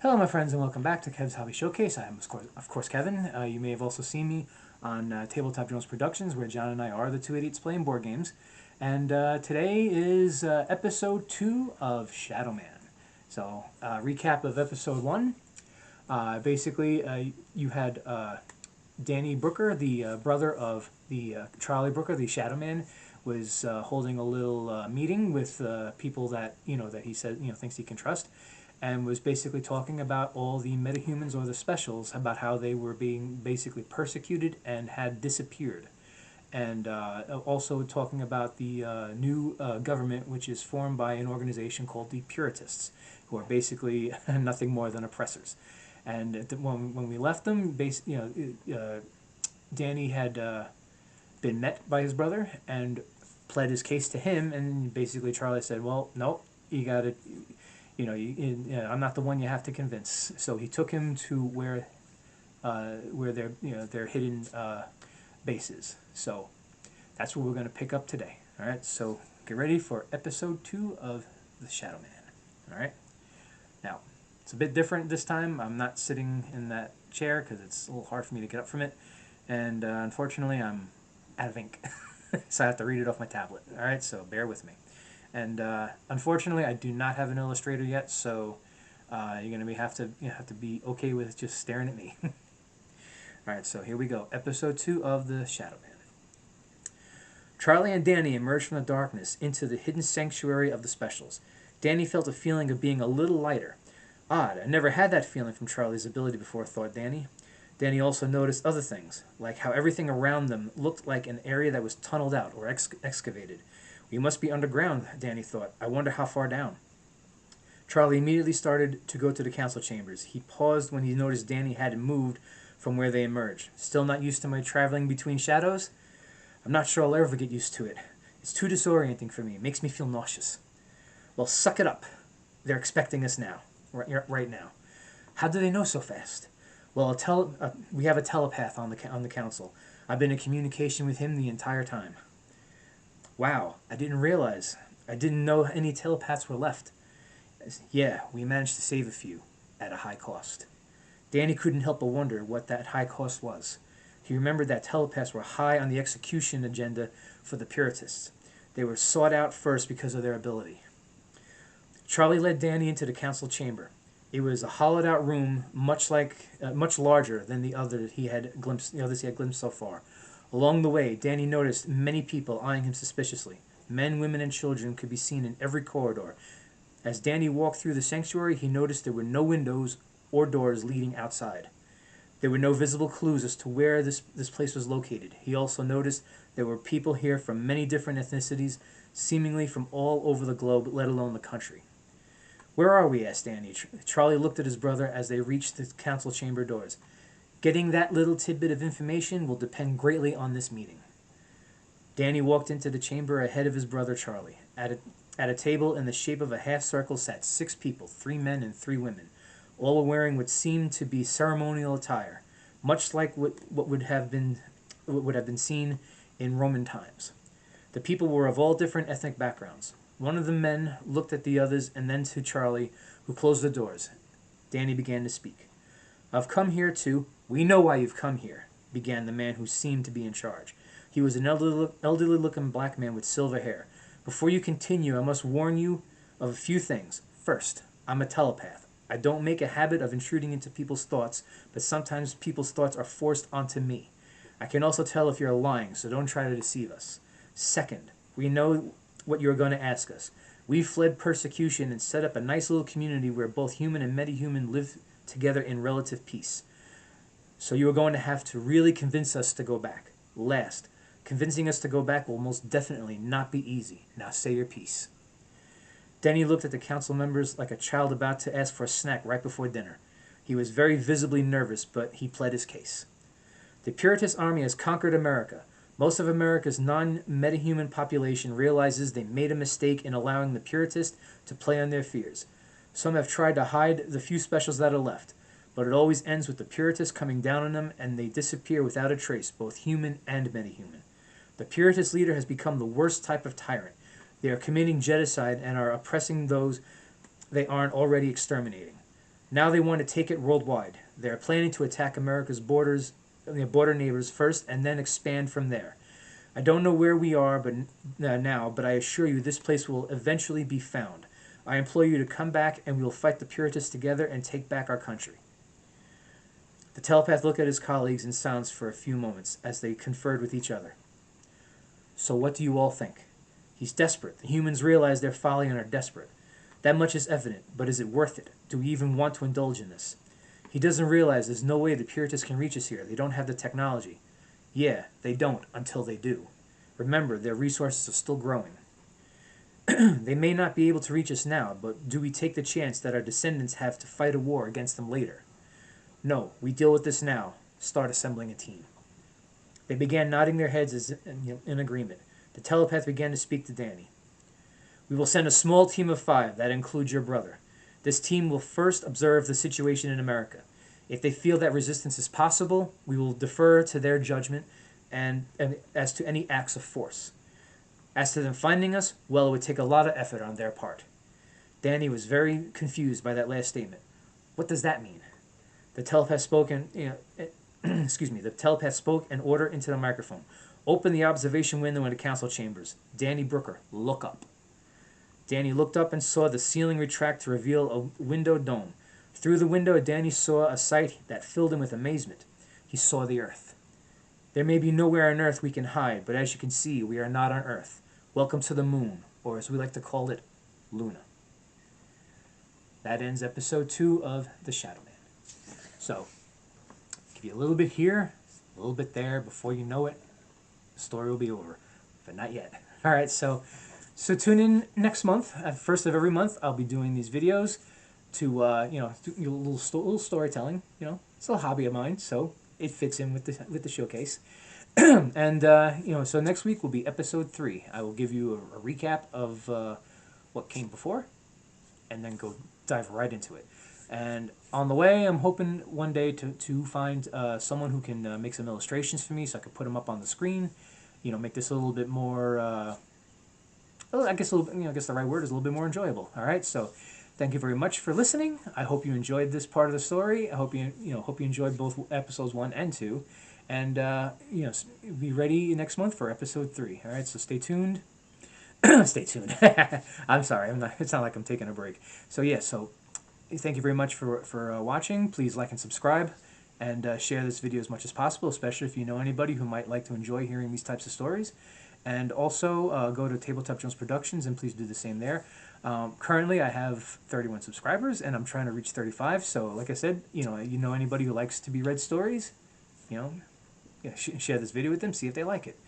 Hello, my friends, and welcome back to Kev's Hobby Showcase. I am, of course, Kevin. You may have also seen me on Tabletop Jones Productions, where John and I are the two idiots playing board games. And today is episode 2 of Shadowman. So, recap of episode 1. Basically, you had Danny Brooker, the brother of the Charlie Brooker, the Shadowman, was holding a little meeting with people that that he said thinks he can trust, and was basically talking about all the metahumans or the specials, about how they were being basically persecuted and had disappeared, and also talking about the new government, which is formed by an organization called the Puritists, who are basically nothing more than oppressors. And when we left them, Danny had been met by his brother and pled his case to him, and basically Charlie said, "Well, nope, you got to, I'm not the one you have to convince." So he took him to where their hidden base is. So that's what we're going to pick up today. All right, so get ready for episode 2 of the Shadowman. All right, now it's a bit different this time. I'm not sitting in that chair because it's a little hard for me to get up from it, and unfortunately I'm out of ink. So I have to read it off my tablet. All right, so bear with me. And unfortunately, I do not have an illustrator yet, so you're gonna have to be okay with just staring at me. All right, so here we go. Episode 2 of the Shadowman. Charlie and Danny emerged from the darkness into the hidden sanctuary of the specials. Danny felt a feeling of being a little lighter. Odd, I never had that feeling from Charlie's ability before, thought Danny. Danny also noticed other things, like how everything around them looked like an area that was tunneled out or excavated. We must be underground, Danny thought. I wonder how far down. Charlie immediately started to go to the council chambers. He paused when he noticed Danny hadn't moved from where they emerged. Still not used to my traveling between shadows? I'm not sure I'll ever get used to it. It's too disorienting for me. It makes me feel nauseous. Well, suck it up. They're expecting us now. Right now. How do they know so fast? Well, we have a telepath on the council. I've been in communication with him the entire time. Wow, I didn't realize. I didn't know any telepaths were left. Yeah, we managed to save a few, at a high cost. Danny couldn't help but wonder what that high cost was. He remembered that telepaths were high on the execution agenda for the Puritists. They were sought out first because of their ability. Charlie led Danny into the council chamber. It was a hollowed-out room, much larger than the others he had glimpsed so far. Along the way, Danny noticed many people eyeing him suspiciously. Men, women, and children could be seen in every corridor. As Danny walked through the sanctuary, he noticed there were no windows or doors leading outside. There were no visible clues as to where this place was located. He also noticed there were people here from many different ethnicities, seemingly from all over the globe, let alone the country. Where are we? Asked Danny. Charlie looked at his brother as they reached the council chamber doors. Getting that little tidbit of information will depend greatly on this meeting. Danny walked into the chamber ahead of his brother Charlie. At a table in the shape of a half circle sat 6 people, 3 men and 3 women. All were wearing what seemed to be ceremonial attire, much like what would have been seen in Roman times. The people were of all different ethnic backgrounds. One of the men looked at the others and then to Charlie, who closed the doors. Danny began to speak. I've come here to... We know why you've come here, began the man who seemed to be in charge. He was an elderly-looking black man with silver hair. Before you continue, I must warn you of a few things. First, I'm a telepath. I don't make a habit of intruding into people's thoughts, but sometimes people's thoughts are forced onto me. I can also tell if you're lying, so don't try to deceive us. Second, we know what you're going to ask us. We've fled persecution and set up a nice little community where both human and metahuman live together in relative peace. So you are going to have to really convince us to go back. Last, convincing us to go back will most definitely not be easy. Now say your piece. Denny looked at the council members like a child about to ask for a snack right before dinner. He was very visibly nervous, but he pled his case. The Puritist army has conquered America. Most of America's non-metahuman population realizes they made a mistake in allowing the Puritists to play on their fears. Some have tried to hide the few specials that are left, but it always ends with the Puritists coming down on them and they disappear without a trace, both human and metahuman. The Puritist leader has become the worst type of tyrant. They are committing genocide and are oppressing those they aren't already exterminating. Now they want to take it worldwide. They are planning to attack America's border neighbors first, and then expand from there. I don't know where we are now, but I assure you this place will eventually be found. I implore you to come back, and we will fight the Puritists together and take back our country." The telepath looked at his colleagues in silence for a few moments as they conferred with each other. "So what do you all think? He's desperate. The humans realize their folly and are desperate. That much is evident, but is it worth it? Do we even want to indulge in this? He doesn't realize there's no way the Puritists can reach us here. They don't have the technology. Yeah, they don't until they do. Remember, their resources are still growing. They may not be able to reach us now, but do we take the chance that our descendants have to fight a war against them later? No, we deal with this now. Start assembling a team." They began nodding their heads as in agreement. The telepath began to speak to Danny. "We will send a small team of 5. That includes your brother. This team will first observe the situation in America. If they feel that resistance is possible, we will defer to their judgment and as to any acts of force. As to them finding us, well, it would take a lot of effort on their part." Danny was very confused by that last statement. What does that mean? The telepath spoke The telepath spoke an order into the microphone. "Open the observation window in the council chambers. Danny Brooker, look up." Danny looked up and saw the ceiling retract to reveal a window dome. Through the window, Danny saw a sight that filled him with amazement. He saw the Earth. "There may be nowhere on Earth we can hide, but as you can see, we are not on Earth. Welcome to the moon, or as we like to call it, Luna." That ends episode 2 of The Shadowman. So, give you a little bit here, a little bit there. Before you know it, the story will be over, but not yet. All right, so tune in next month. At the first of every month, I'll be doing these videos to do a little storytelling. It's a hobby of mine, so it fits in with the showcase. And so next week will be episode 3. I will give you a recap of what came before, and then go dive right into it. And on the way, I'm hoping one day to find someone who can make some illustrations for me, so I can put them up on the screen. Make this a little bit more. I guess the right word is a little bit more enjoyable. All right, so thank you very much for listening. I hope you enjoyed this part of the story. I hope you enjoyed both episodes 1 and 2, and be ready next month for episode 3. All right, so stay tuned. Stay tuned. I'm sorry. It's not like I'm taking a break. So thank you very much for watching. Please like and subscribe, and share this video as much as possible, especially if you know anybody who might like to enjoy hearing these types of stories. And also go to Tabletop Jones Productions and please do the same there. Currently, I have 31 subscribers, and I'm trying to reach 35. So, like I said, you know anybody who likes to be read stories, share this video with them, see if they like it.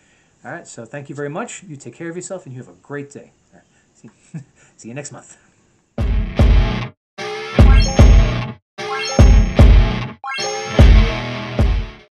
All right. So, thank you very much. You take care of yourself, and you have a great day. All right. See you next month.